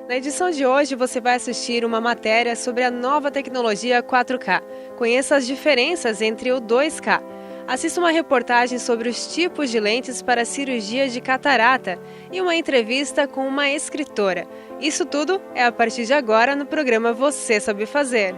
Na edição de hoje você vai assistir uma matéria sobre a nova tecnologia 4K. Conheça as diferenças entre o 2K. Assista uma reportagem sobre os tipos de lentes para cirurgia de catarata e uma entrevista com uma escritora. Isso tudo é a partir de agora no programa Você Sabe Fazer.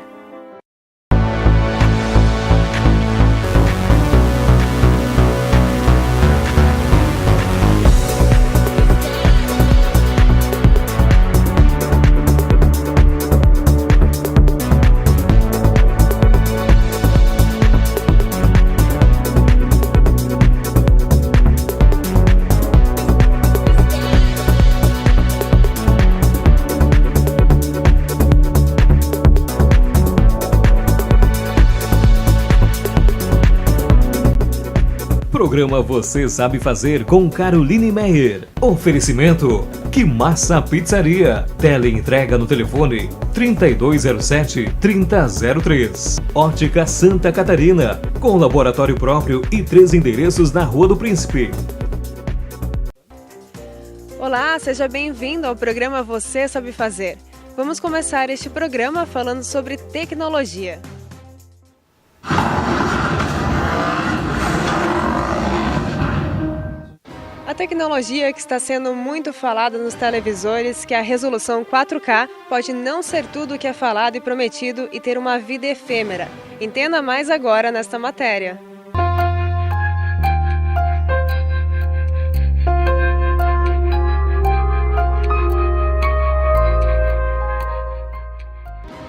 Programa Você Sabe Fazer com Caroline Meyer. Oferecimento: Que Massa Pizzaria. Teleentrega no telefone 3207-3003. Ótica Santa Catarina, com laboratório próprio e 3 endereços na Rua do Príncipe. Olá, seja bem-vindo ao programa Você Sabe Fazer. Vamos começar este programa falando sobre tecnologia. A tecnologia que está sendo muito falada nos televisores, que a resolução 4K pode não ser tudo o que é falado e prometido e ter uma vida efêmera. Entenda mais agora nesta matéria.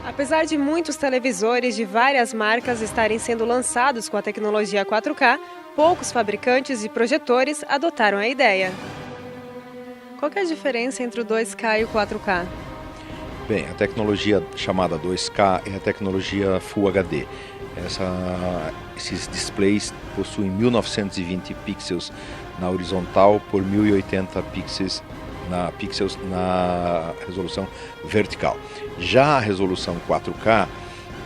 Apesar de muitos televisores de várias marcas estarem sendo lançados com a tecnologia 4K, poucos fabricantes de projetores adotaram a ideia. Qual que é a diferença entre o 2K e o 4K? Bem, a tecnologia chamada 2K é a tecnologia Full HD. Esses displays possuem 1920 pixels na horizontal por 1080 pixels na resolução vertical. Já a resolução 4K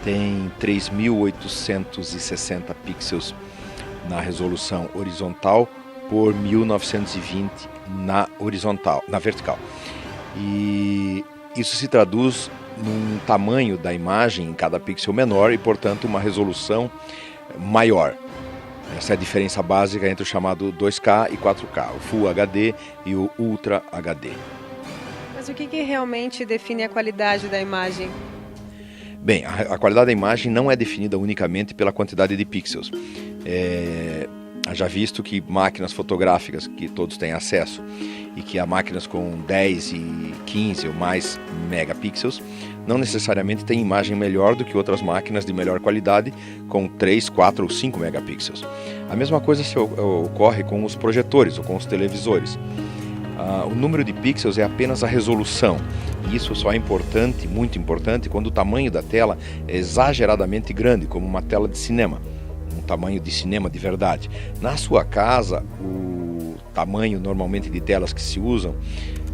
tem 3860 pixels na resolução horizontal por 1920 na vertical. E isso se traduz num tamanho da imagem em cada pixel menor e, portanto, uma resolução maior. Essa é a diferença básica entre o chamado 2K e 4K, o Full HD e o Ultra HD. Mas o que realmente define a qualidade da imagem? Bem, a qualidade da imagem não é definida unicamente pela quantidade de pixels. Já visto que máquinas fotográficas que todos têm acesso e que há máquinas com 10 e 15 ou mais megapixels não necessariamente têm imagem melhor do que outras máquinas de melhor qualidade com 3, 4 ou 5 megapixels. A mesma coisa ocorre com os projetores ou com os televisores. O número de pixels é apenas a resolução, e isso só é importante, muito importante, quando o tamanho da tela é exageradamente grande, como uma tela de cinema, um tamanho de cinema de verdade. Na sua casa, o tamanho normalmente de telas que se usam,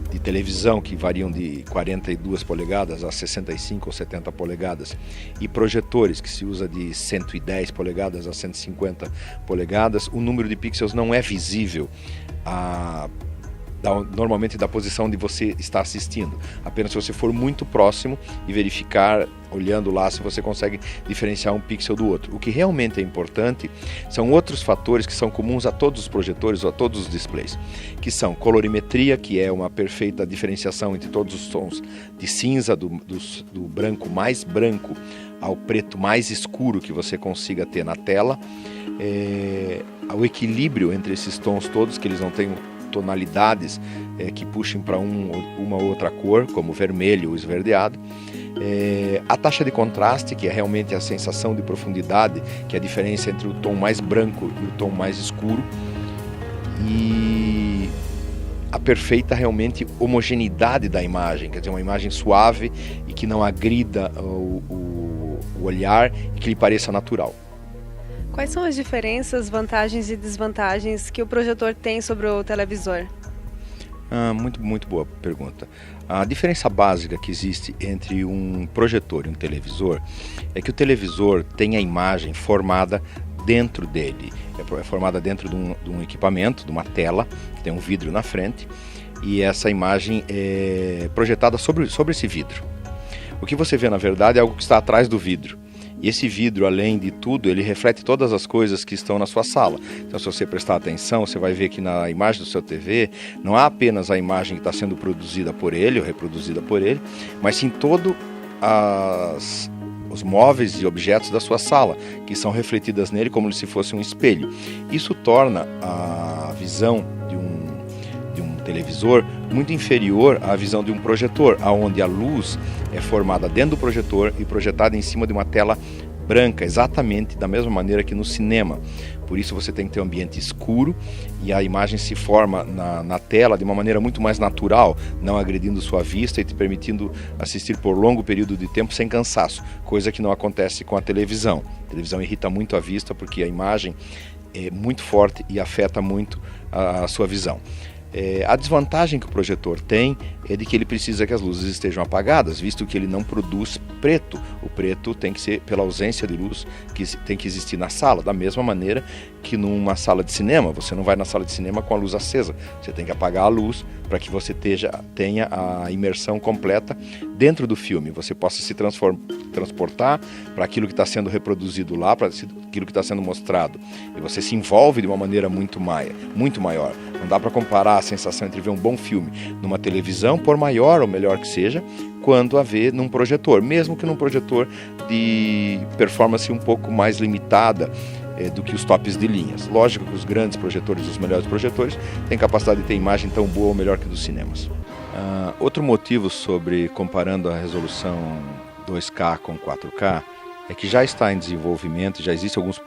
de televisão, que variam de 42 polegadas a 65 ou 70 polegadas, e projetores, que se usa de 110 polegadas a 150 polegadas, o número de pixels não é visível normalmente da posição onde você está assistindo, apenas se você for muito próximo e verificar, olhando lá, se você consegue diferenciar um pixel do outro. O que realmente é importante são outros fatores que são comuns a todos os projetores ou a todos os displays, que são colorimetria, que é uma perfeita diferenciação entre todos os tons de cinza, do branco mais branco ao preto mais escuro que você consiga ter na tela, o equilíbrio entre esses tons todos, que eles não têm tonalidades que puxem para uma ou outra cor, como vermelho ou esverdeado. A taxa de contraste, que é realmente a sensação de profundidade, que é a diferença entre o tom mais branco e o tom mais escuro. E a perfeita realmente homogeneidade da imagem, quer dizer, uma imagem suave e que não agrida o olhar e que lhe pareça natural. Quais são as diferenças, vantagens e desvantagens que o projetor tem sobre o televisor? Muito boa pergunta. A diferença básica que existe entre um projetor e um televisor é que o televisor tem a imagem formada dentro dele. É formada dentro de um equipamento, de uma tela, que tem um vidro na frente, e essa imagem é projetada sobre esse vidro. O que você vê, na verdade, é algo que está atrás do vidro. E esse vidro, além de tudo, ele reflete todas as coisas que estão na sua sala. Então, se você prestar atenção, você vai ver que na imagem do seu TV, não há apenas a imagem que está sendo produzida por ele, ou reproduzida por ele, mas sim todo os móveis e objetos da sua sala, que são refletidas nele como se fosse um espelho. Isso torna a visão de um televisor muito inferior à visão de um projetor, onde a luz é formada dentro do projetor e projetada em cima de uma tela branca, exatamente da mesma maneira que no cinema. Por isso você tem que ter um ambiente escuro e a imagem se forma na tela de uma maneira muito mais natural, não agredindo sua vista e te permitindo assistir por longo período de tempo sem cansaço, coisa que não acontece com a televisão. A televisão irrita muito a vista porque a imagem é muito forte e afeta muito a sua visão. A desvantagem que o projetor tem é de que ele precisa que as luzes estejam apagadas, visto que ele não produz preto. O preto tem que ser pela ausência de luz que tem que existir na sala, da mesma maneira que numa sala de cinema. Você não vai na sala de cinema com a luz acesa, você tem que apagar a luz para que você tenha a imersão completa dentro do filme, você possa se transportar para aquilo que está sendo reproduzido lá, para aquilo que está sendo mostrado, e você se envolve de uma maneira muito maior. Não dá para comparar a sensação entre ver um bom filme numa televisão, por maior ou melhor que seja, quando a ver num projetor, mesmo que num projetor de performance um pouco mais limitada do que os tops de linhas. Lógico que os grandes projetores, os melhores projetores, têm capacidade de ter imagem tão boa ou melhor que dos cinemas. Outro motivo sobre comparando a resolução 2K com 4K é que já está em desenvolvimento, já existem alguns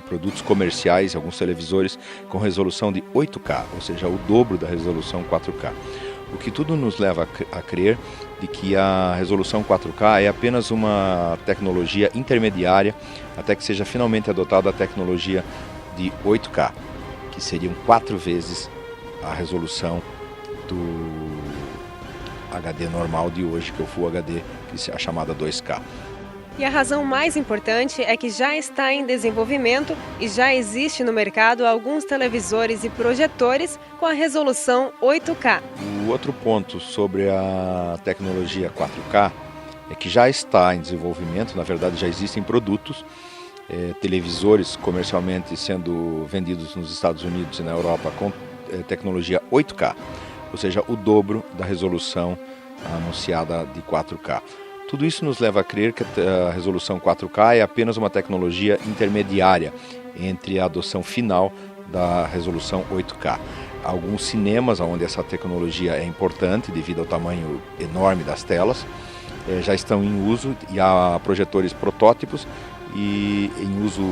produtos comerciais, alguns televisores com resolução de 8K, ou seja, o dobro da resolução 4K. O que tudo nos leva a crer de que a resolução 4K é apenas uma tecnologia intermediária até que seja finalmente adotada a tecnologia de 8K, que seriam 4 vezes a resolução do HD normal de hoje, que é o Full HD, que é a chamada 2K. E a razão mais importante é que já está em desenvolvimento e já existe no mercado alguns televisores e projetores com a resolução 8K. O outro ponto sobre a tecnologia 4K é que já está em desenvolvimento, na verdade já existem produtos, televisores comercialmente sendo vendidos nos Estados Unidos e na Europa com tecnologia 8K, ou seja, o dobro da resolução anunciada de 4K. Tudo isso nos leva a crer que a resolução 4K é apenas uma tecnologia intermediária entre a adoção final da resolução 8K. Alguns cinemas onde essa tecnologia é importante devido ao tamanho enorme das telas já estão em uso e há projetores protótipos e em uso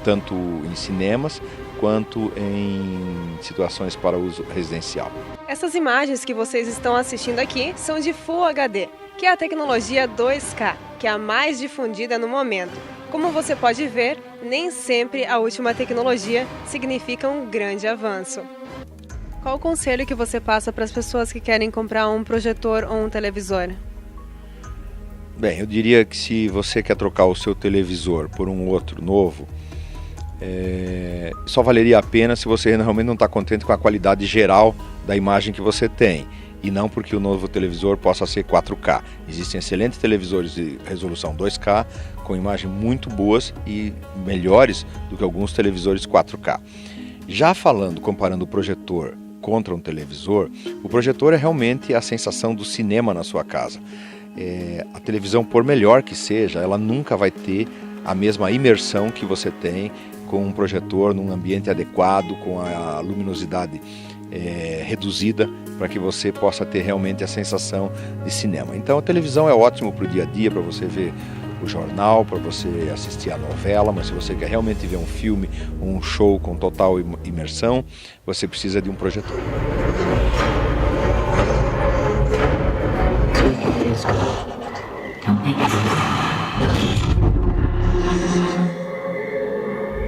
tanto em cinemas quanto em situações para uso residencial. Essas imagens que vocês estão assistindo aqui são de Full HD, que é a tecnologia 2K, que é a mais difundida no momento. Como você pode ver, nem sempre a última tecnologia significa um grande avanço. Qual o conselho que você passa para as pessoas que querem comprar um projetor ou um televisor? Bem, eu diria que se você quer trocar o seu televisor por um outro novo, só valeria a pena se você realmente não está contente com a qualidade geral da imagem que você tem. E não porque o novo televisor possa ser 4K. Existem excelentes televisores de resolução 2K com imagens muito boas e melhores do que alguns televisores 4K. Já comparando o projetor contra um televisor, o projetor é realmente a sensação do cinema na sua casa. A televisão, por melhor que seja, ela nunca vai ter a mesma imersão que você tem com um projetor num ambiente adequado, com a luminosidade reduzida, para que você possa ter realmente a sensação de cinema. Então a televisão é ótimo para o dia a dia, para você ver o jornal, para você assistir a novela, mas se você quer realmente ver um filme, um show com total imersão, você precisa de um projetor.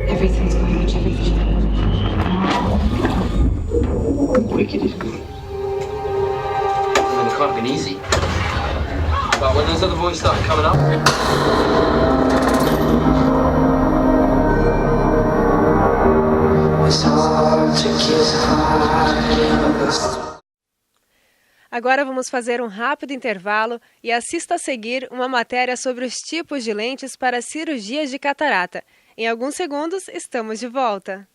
Everything's going much everything. Wicked is good. I mean, it can't have been easy. But when those other boys started coming up... It's hard to get high. Agora vamos fazer um rápido intervalo e assista a seguir uma matéria sobre os tipos de lentes para cirurgias de catarata. Em alguns segundos, estamos de volta.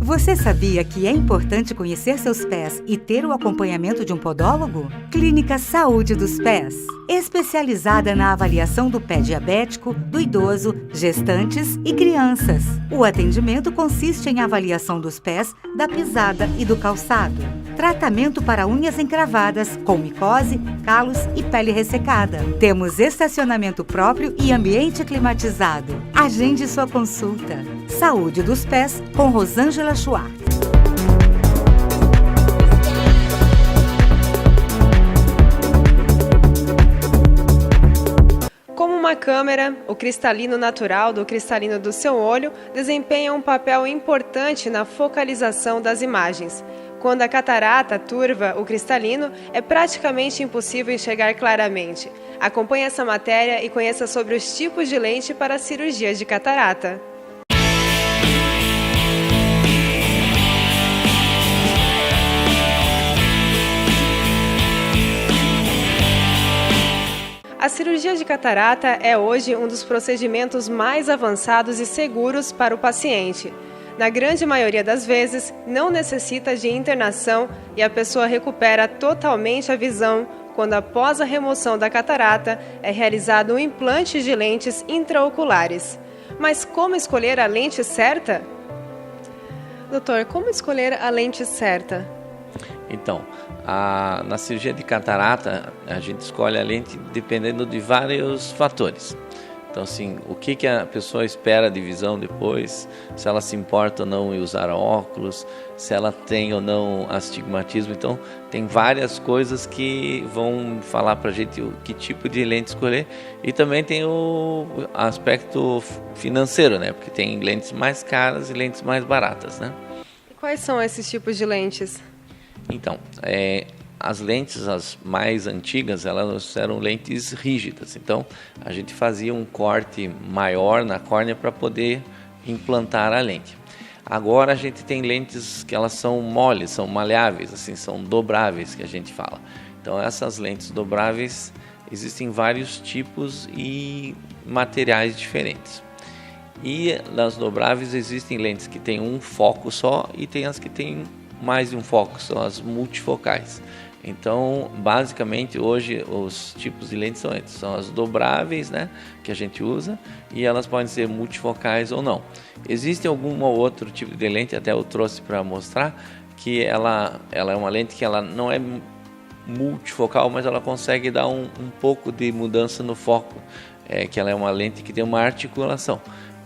Você sabia que é importante conhecer seus pés e ter o acompanhamento de um podólogo? Clínica Saúde dos Pés, especializada na avaliação do pé diabético, do idoso, gestantes e crianças. O atendimento consiste em avaliação dos pés, da pisada e do calçado. Tratamento para unhas encravadas, com micose, calos e pele ressecada. Temos estacionamento próprio e ambiente climatizado. Agende sua consulta. Saúde dos Pés, com Rosângela Schwartz. Como uma câmera, o cristalino natural do cristalino do seu olho desempenha um papel importante na focalização das imagens. Quando a catarata turva o cristalino, é praticamente impossível enxergar claramente. Acompanhe essa matéria e conheça sobre os tipos de lente para a cirurgia de catarata. A cirurgia de catarata é hoje um dos procedimentos mais avançados e seguros para o paciente. Na grande maioria das vezes, não necessita de internação e a pessoa recupera totalmente a visão quando, após a remoção da catarata, é realizado um implante de lentes intraoculares. Mas como escolher a lente certa? Doutor, como escolher a lente certa? Então, na cirurgia de catarata, a gente escolhe a lente dependendo de vários fatores. Então, assim, o que a pessoa espera de visão depois, se ela se importa ou não em usar óculos, se ela tem ou não astigmatismo. Então, tem várias coisas que vão falar para a gente que tipo de lente escolher. E também tem o aspecto financeiro, né? Porque tem lentes mais caras e lentes mais baratas, né? E quais são esses tipos de lentes? Então, as lentes as mais antigas, elas eram lentes rígidas. Então, a gente fazia um corte maior na córnea para poder implantar a lente. Agora a gente tem lentes que elas são moles, são maleáveis, assim, são dobráveis, que a gente fala. Então, essas lentes dobráveis existem vários tipos e materiais diferentes. E nas dobráveis existem lentes que têm um foco só e tem as que têm mais de um foco, são as multifocais. Então, basicamente, hoje os tipos de lentes são as dobráveis, né, que a gente usa, e elas podem ser multifocais ou não. Existe algum outro tipo de lente, até eu trouxe para mostrar, que ela é uma lente que ela não é multifocal, mas ela consegue dar um pouco de mudança no foco, que ela é uma lente que tem uma articulação.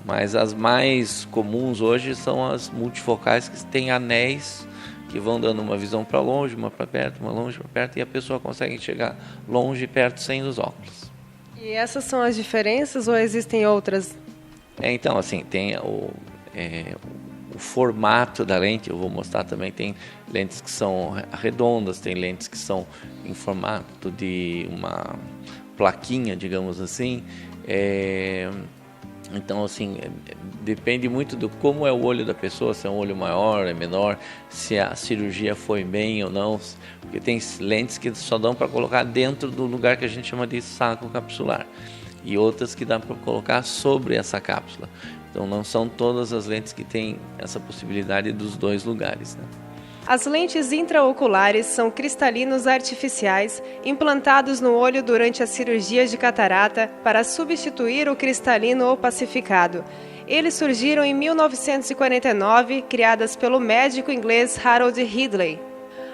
Mas as mais comuns hoje são as multifocais, que têm anéis que vão dando uma visão para longe, uma para perto, uma longe para perto, e a pessoa consegue chegar longe e perto sem os óculos. E essas são as diferenças ou existem outras? Então, assim, tem o formato da lente, eu vou mostrar também, tem lentes que são redondas, tem lentes que são em formato de uma plaquinha, digamos assim. Então, assim, depende muito do como é o olho da pessoa, se é um olho maior, é menor, se a cirurgia foi bem ou não, porque tem lentes que só dão para colocar dentro do lugar que a gente chama de saco capsular e outras que dá para colocar sobre essa cápsula. Então, não são todas as lentes que têm essa possibilidade dos dois lugares, né? As lentes intraoculares são cristalinos artificiais implantados no olho durante a cirurgia de catarata para substituir o cristalino opacificado. Eles surgiram em 1949, criadas pelo médico inglês Harold Ridley.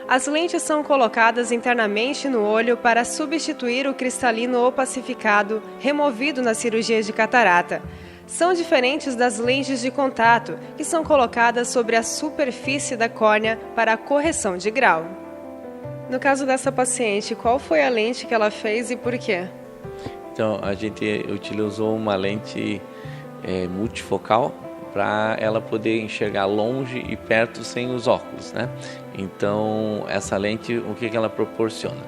As lentes são colocadas internamente no olho para substituir o cristalino opacificado removido na cirurgia de catarata. São diferentes das lentes de contato, que são colocadas sobre a superfície da córnea para a correção de grau. No caso dessa paciente, qual foi a lente que ela fez e por quê? Então, a gente utilizou uma lente multifocal para ela poder enxergar longe e perto sem os óculos, né? Então, essa lente, o que ela proporciona?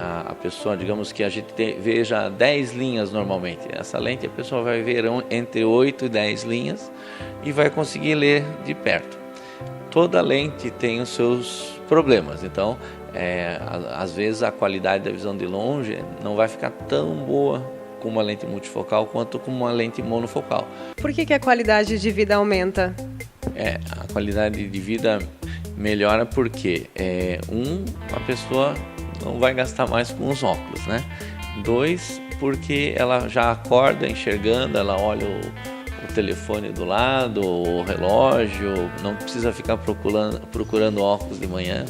a pessoa, digamos que a gente veja 10 linhas normalmente. Essa lente a pessoa vai ver entre 8 e 10 linhas e vai conseguir ler de perto. Toda lente tem os seus problemas, então às vezes a qualidade da visão de longe não vai ficar tão boa com uma lente multifocal quanto com uma lente monofocal. Por que a qualidade de vida aumenta? A qualidade de vida melhora porque a pessoa não vai gastar mais com os óculos, né? 2, porque ela já acorda enxergando, ela olha o telefone do lado, o relógio, não precisa ficar procurando óculos de manhã.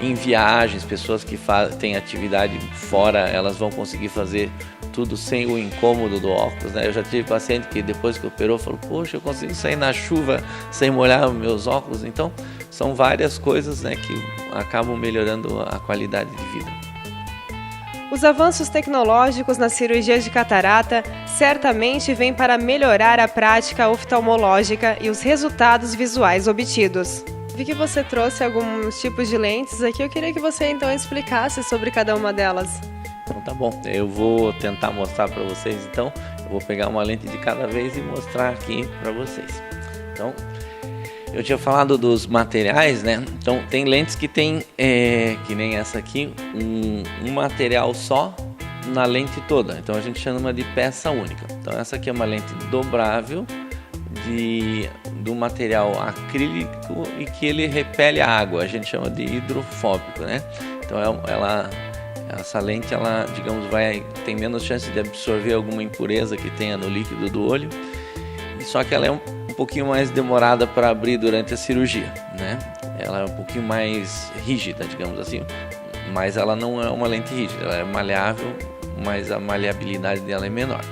Em viagens, pessoas que têm atividade fora, elas vão conseguir fazer tudo sem o incômodo do óculos, né? Eu já tive paciente que depois que operou falou, poxa, eu consigo sair na chuva sem molhar os meus óculos. Então, são várias coisas, né, que acabam melhorando a qualidade de vida. Os avanços tecnológicos na cirurgia de catarata certamente vêm para melhorar a prática oftalmológica e os resultados visuais obtidos. Vi que você trouxe alguns tipos de lentes aqui, eu queria que você então explicasse sobre cada uma delas. Então tá bom, eu vou tentar mostrar para vocês, então eu vou pegar uma lente de cada vez e mostrar aqui para vocês. Então, eu tinha falado dos materiais, né? Então tem lentes que tem, que nem essa aqui, um material só na lente toda, então a gente chama de peça única. Então essa aqui é uma lente dobrável do material acrílico e que ele repele a água, a gente chama de hidrofóbico, né? Então essa lente, ela, digamos, tem menos chance de absorver alguma impureza que tenha no líquido do olho, só que ela é um pouquinho mais demorada para abrir durante a cirurgia, né? Ela é um pouquinho mais rígida, digamos assim, mas ela não é uma lente rígida, ela é maleável, mas a maleabilidade dela é menor.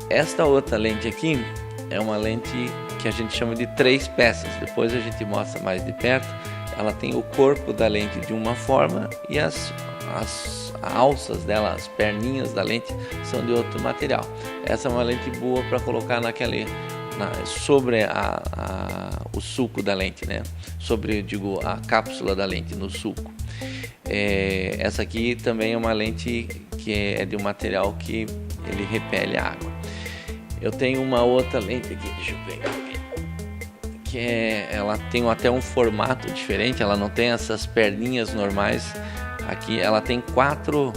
Esta outra lente aqui é uma lente que a gente chama de 3 peças, depois a gente mostra mais de perto. Ela tem o corpo da lente de uma forma e as alças dela, as perninhas da lente são de outro material. Essa é uma lente boa para colocar sobre o sulco da lente, né? Sobre, a cápsula da lente, no sulco. Essa aqui também é uma lente que é de um material que ele repele a água. Eu tenho uma outra lente aqui, deixa eu pegar aqui, que ela tem até um formato diferente, ela não tem essas perninhas normais. Aqui ela tem 4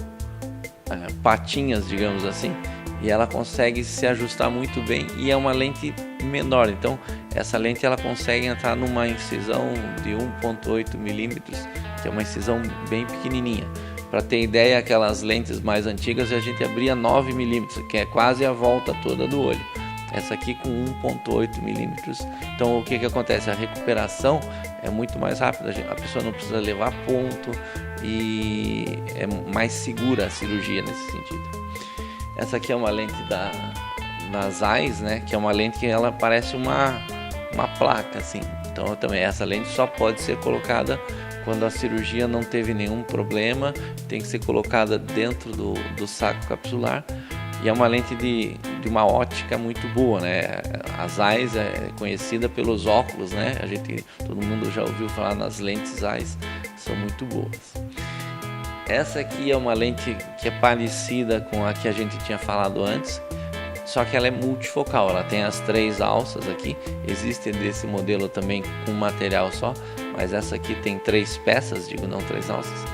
patinhas, digamos assim, e ela consegue se ajustar muito bem e é uma lente menor. Então essa lente ela consegue entrar numa incisão de 1,8 milímetros, que é uma incisão bem pequenininha. Para ter ideia, aquelas lentes mais antigas a gente abria 9 milímetros, que é quase a volta toda do olho. Essa aqui com 1,8 milímetros. Então o que acontece? A recuperação é muito mais rápida, a pessoa não precisa levar ponto e é mais segura a cirurgia nesse sentido. Essa aqui é uma lente da Zeiss, né? Que é uma lente que ela parece uma placa, assim. Então também essa lente só pode ser colocada quando a cirurgia não teve nenhum problema, tem que ser colocada dentro do saco capsular. E é uma lente de uma ótica muito boa, né? A Zeiss é conhecida pelos óculos, né? Todo mundo já ouviu falar nas lentes Zeiss, são muito boas. Essa aqui é uma lente que é parecida com a que a gente tinha falado antes, só que ela é multifocal, ela tem as 3 alças aqui. Existe desse modelo também com material só, mas essa aqui tem 3 peças, não 3 alças.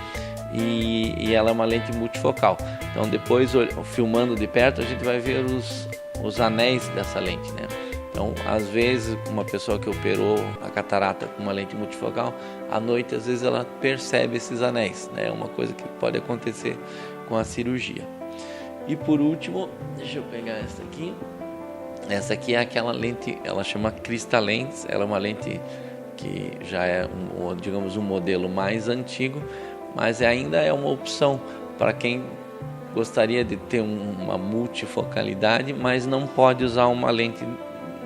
E ela é uma lente multifocal. Então depois, filmando de perto, a gente vai ver os anéis dessa lente, né? Então às vezes uma pessoa que operou a catarata com uma lente multifocal, à noite às vezes ela percebe esses anéis, né? É uma coisa que pode acontecer com a cirurgia. E por último, deixa eu pegar essa aqui. Essa aqui é aquela lente, ela chama Cristalens, ela é uma lente que já é um modelo mais antigo, mas ainda é uma opção para quem gostaria de ter uma multifocalidade, mas não pode usar uma lente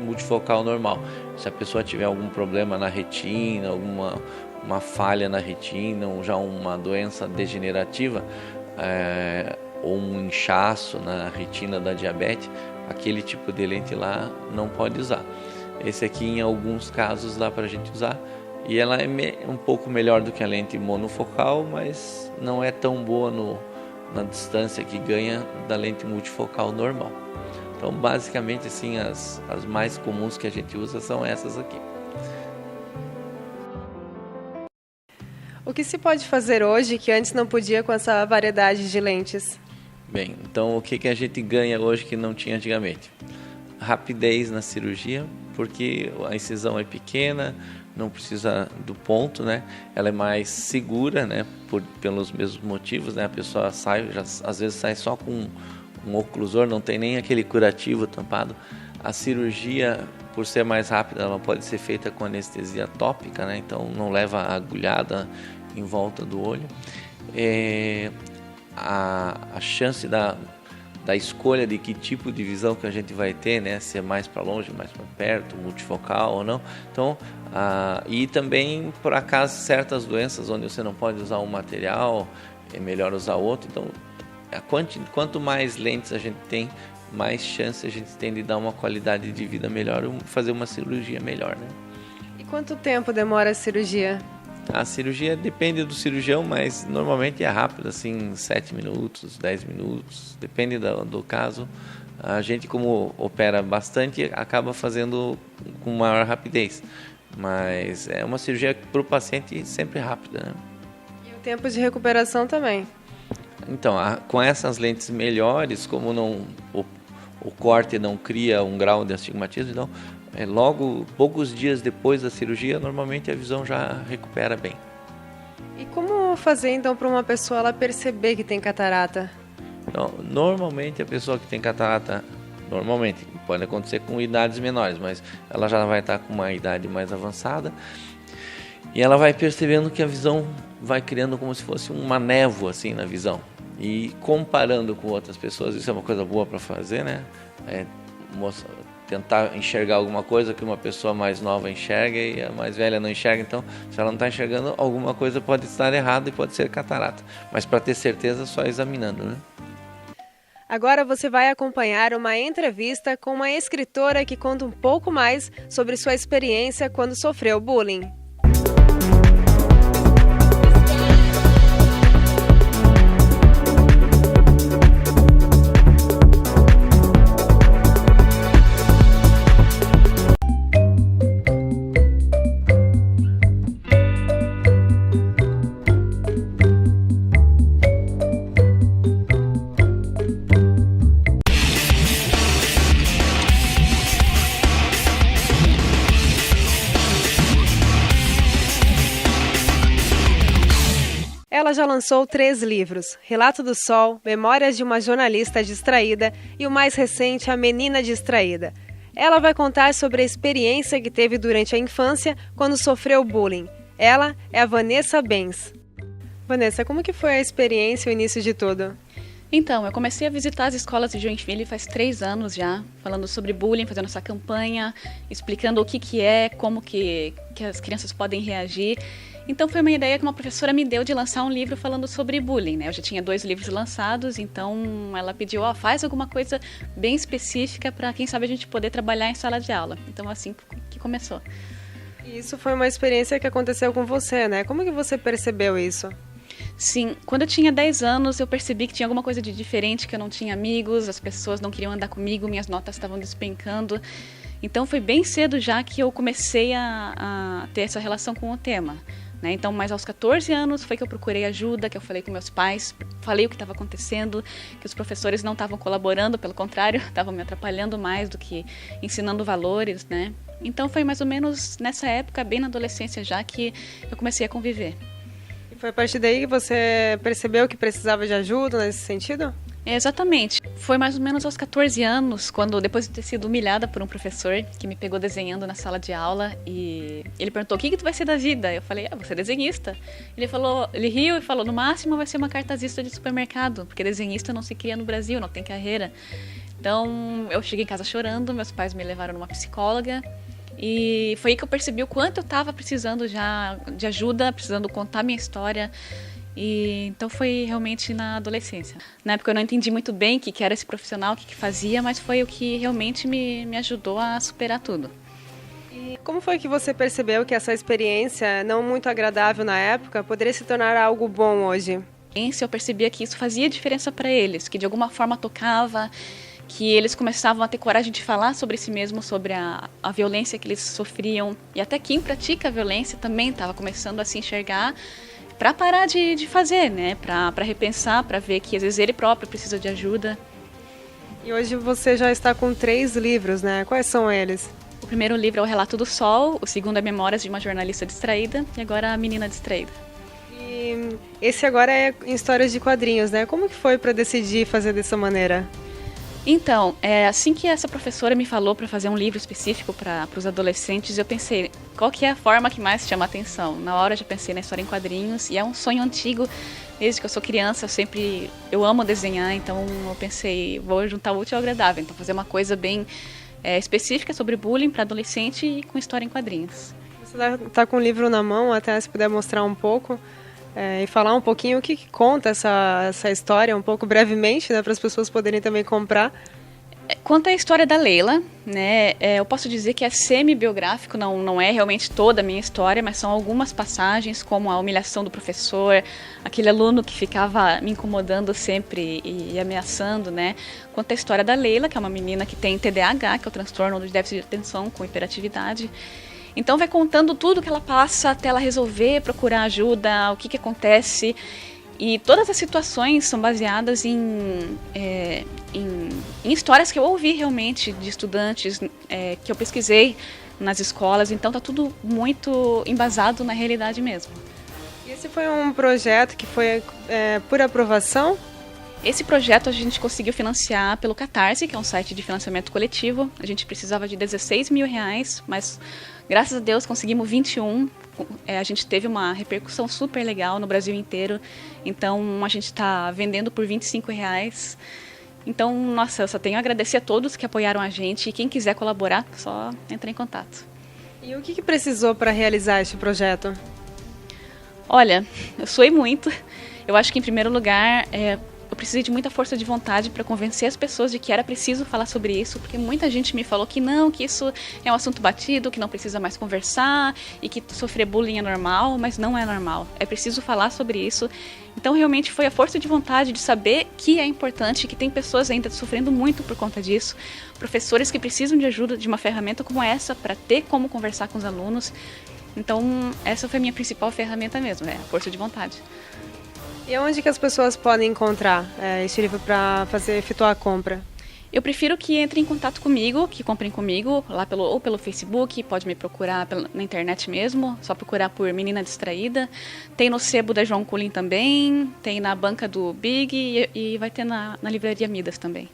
multifocal normal. Se a pessoa tiver algum problema na retina, uma falha na retina, ou já uma doença degenerativa, ou um inchaço na retina da diabetes, aquele tipo de lente lá não pode usar. Esse aqui em alguns casos dá para a gente usar, E ela é um pouco melhor do que a lente monofocal, mas não é tão boa na distância que ganha da lente multifocal normal. Então, basicamente, assim, as mais comuns que a gente usa são essas aqui. O que se pode fazer hoje que antes não podia com essa variedade de lentes? Bem, então o que a gente ganha hoje que não tinha antigamente? Rapidez na cirurgia, porque a incisão é pequena, não precisa do ponto, né? Ela é mais segura, né? Pelos mesmos motivos, né? A pessoa às vezes sai só com um oclusor, não tem nem aquele curativo tampado. A cirurgia, por ser mais rápida, ela pode ser feita com anestesia tópica, né? Então não leva a agulhada em volta do olho. A chance da escolha de que tipo de visão que a gente vai ter, né? Se é mais para longe, mais para perto, multifocal ou não. Então, e também, por acaso, certas doenças onde você não pode usar um material, é melhor usar outro. Então, quanto mais lentes a gente tem, mais chance a gente tem de dar uma qualidade de vida melhor, fazer uma cirurgia melhor, né? E quanto tempo demora a cirurgia? A cirurgia depende do cirurgião, mas normalmente é rápido, assim, 7 minutos, 10 minutos, depende do caso. A gente, como opera bastante, acaba fazendo com maior rapidez, mas é uma cirurgia para o paciente sempre rápida, né? E o tempo de recuperação também? Então, com essas lentes melhores, como o corte não cria um grau de astigmatismo, então, logo, poucos dias depois da cirurgia, normalmente a visão já recupera bem. E como fazer, então, para uma pessoa ela perceber que tem catarata? Então, normalmente, a pessoa que tem catarata, pode acontecer com idades menores, mas ela já vai estar com uma idade mais avançada e ela vai percebendo que a visão vai criando como se fosse uma névoa assim na visão. E comparando com outras pessoas, isso é uma coisa boa para fazer, né? Tentar enxergar alguma coisa que uma pessoa mais nova enxerga e a mais velha não enxerga. Então, se ela não está enxergando, alguma coisa pode estar errada e pode ser catarata. Mas para ter certeza, só examinando, né? Agora você vai acompanhar uma entrevista com uma escritora que conta um pouco mais sobre sua experiência quando sofreu bullying. Ela já lançou 3 livros, Relato do Sol, Memórias de uma Jornalista Distraída e o mais recente, A Menina Distraída. Ela vai contar sobre a experiência que teve durante a infância quando sofreu bullying. Ela é a Vanessa Benz. Vanessa, como que foi a experiência e o início de tudo? Então, eu comecei a visitar as escolas de Joinville faz 3 anos já, falando sobre bullying, fazendo essa campanha, explicando o que é, como que as crianças podem reagir. Então foi uma ideia que uma professora me deu de lançar um livro falando sobre bullying, né? Eu já tinha 2 livros lançados, então ela pediu, faz alguma coisa bem específica para quem sabe a gente poder trabalhar em sala de aula. Então assim que começou. E isso foi uma experiência que aconteceu com você, né? Como que você percebeu isso? Sim, quando eu tinha 10 anos eu percebi que tinha alguma coisa de diferente, que eu não tinha amigos, as pessoas não queriam andar comigo, minhas notas estavam despencando. Então foi bem cedo já que eu comecei a ter essa relação com o tema. Então, mas aos 14 anos foi que eu procurei ajuda, que eu falei com meus pais, falei o que estava acontecendo, que os professores não estavam colaborando, pelo contrário, estavam me atrapalhando mais do que ensinando valores, né? Então foi mais ou menos nessa época, bem na adolescência já, que eu comecei a conviver. E foi a partir daí que você percebeu que precisava de ajuda nesse sentido? Exatamente. Foi mais ou menos aos 14 anos, quando depois de ter sido humilhada por um professor que me pegou desenhando na sala de aula e ele perguntou, o que tu vai ser da vida? Eu falei, vou ser desenhista. Ele riu e falou, no máximo vai ser uma cartazista de supermercado, porque desenhista não se cria no Brasil, não tem carreira. Então eu cheguei em casa chorando, meus pais me levaram numa psicóloga e foi aí que eu percebi o quanto eu estava precisando já de ajuda, precisando contar minha história. E então foi realmente na adolescência. Na época eu não entendi muito bem o que era esse profissional, o que fazia, mas foi o que realmente me ajudou a superar tudo. E como foi que você percebeu que essa experiência, não muito agradável na época, poderia se tornar algo bom hoje? Eu percebia que isso fazia diferença para eles, que de alguma forma tocava, que eles começavam a ter coragem de falar sobre si mesmos, sobre a violência que eles sofriam. E até quem pratica a violência também estava começando a se enxergar para parar de fazer, né? Para repensar, para ver que às vezes ele próprio precisa de ajuda. E hoje você já está com 3 livros, né? Quais são eles? O primeiro livro é O Relato do Sol, o segundo é Memórias de uma Jornalista Distraída e agora A Menina Distraída. E esse agora é em histórias de quadrinhos, né? Como que foi para decidir fazer dessa maneira? Então, assim que essa professora me falou para fazer um livro específico para os adolescentes, eu pensei, qual que é a forma que mais chama a atenção? Na hora eu já pensei na história em quadrinhos, e é um sonho antigo, desde que eu sou criança, eu amo desenhar, então eu pensei, vou juntar o útil ao agradável, então fazer uma coisa bem específica sobre bullying para adolescente e com história em quadrinhos. Você está com o livro na mão, até se puder mostrar um pouco e falar um pouquinho o que conta essa história, um pouco brevemente, né, para as pessoas poderem também comprar. Conta a história da Leila, né? Eu posso dizer que é semi-biográfico, não é realmente toda a minha história, mas são algumas passagens, como a humilhação do professor, aquele aluno que ficava me incomodando sempre e ameaçando, né? Conta a história da Leila, que é uma menina que tem TDAH, que é o transtorno de déficit de atenção com hiperatividade. Então vai contando tudo que ela passa até ela resolver, procurar ajuda, o que acontece. E todas as situações são baseadas em histórias que eu ouvi realmente de estudantes, que eu pesquisei nas escolas. Então tá tudo muito embasado na realidade mesmo. E esse foi um projeto que foi por aprovação? Esse projeto a gente conseguiu financiar pelo Catarse, que é um site de financiamento coletivo. A gente precisava de R$16 mil, mas graças a Deus conseguimos 21. A gente teve uma repercussão super legal no Brasil inteiro. Então a gente está vendendo por R$25. Então, nossa, eu só tenho a agradecer a todos que apoiaram a gente. E quem quiser colaborar, só entra em contato. E o que precisou para realizar este projeto? Olha, eu suei muito. Eu acho que, em primeiro lugar, eu precisei de muita força de vontade para convencer as pessoas de que era preciso falar sobre isso, porque muita gente me falou que não, que isso é um assunto batido, que não precisa mais conversar e que sofrer bullying é normal, mas não é normal. É preciso falar sobre isso. Então, realmente, foi a força de vontade de saber que é importante, que tem pessoas ainda sofrendo muito por conta disso, professores que precisam de ajuda de uma ferramenta como essa para ter como conversar com os alunos. Então, essa foi a minha principal ferramenta mesmo, a força de vontade. E onde que as pessoas podem encontrar esse livro para efetuar a compra? Eu prefiro que entrem em contato comigo, que comprem comigo, lá ou pelo Facebook, pode me procurar na internet mesmo, só procurar por Menina Distraída. Tem no sebo da João Culin também, tem na banca do Big e vai ter na livraria Midas também.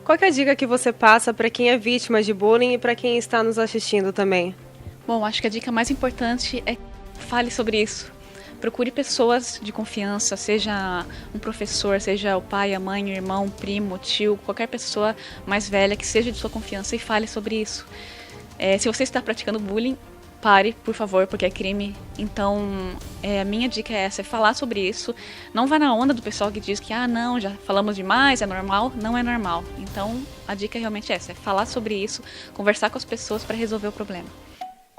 Qual que é a dica que você passa para quem é vítima de bullying e para quem está nos assistindo também? Bom, acho que a dica mais importante é fale sobre isso. Procure pessoas de confiança, seja um professor, seja o pai, a mãe, o irmão, o primo, o tio, qualquer pessoa mais velha que seja de sua confiança e fale sobre isso. Se você está praticando bullying, pare, por favor, porque é crime. Então, a minha dica é essa, é falar sobre isso. Não vá na onda do pessoal que diz que, não, já falamos demais, é normal. Não é normal. Então, a dica realmente é essa, é falar sobre isso, conversar com as pessoas para resolver o problema.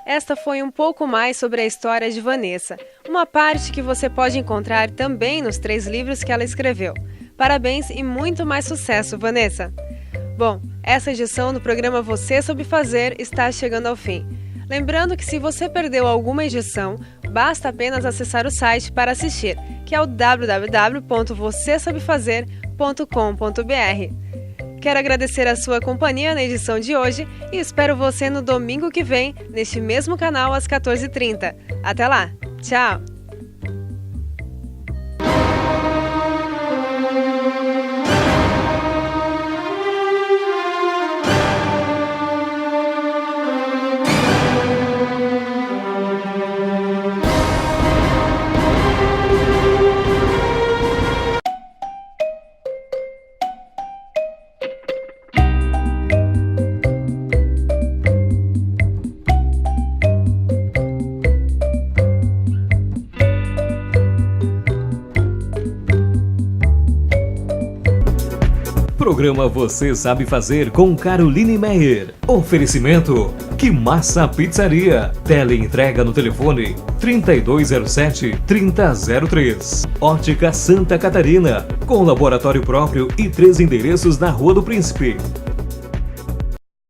Esta foi um pouco mais sobre a história de Vanessa, uma parte que você pode encontrar também nos 3 livros que ela escreveu. Parabéns e muito mais sucesso, Vanessa! Bom, essa edição do programa Você Sabe Fazer está chegando ao fim. Lembrando que se você perdeu alguma edição, basta apenas acessar o site para assistir, que é o www.vocêsabefazer.com.br. Quero agradecer a sua companhia na edição de hoje e espero você no domingo que vem, neste mesmo canal às 14h30. Até lá! Tchau! Programa Você Sabe Fazer com Caroline Meyer. Oferecimento: Que Massa Pizzaria. Teleentrega no telefone 3207-3003. Ótica Santa Catarina, com laboratório próprio e 3 endereços na Rua do Príncipe.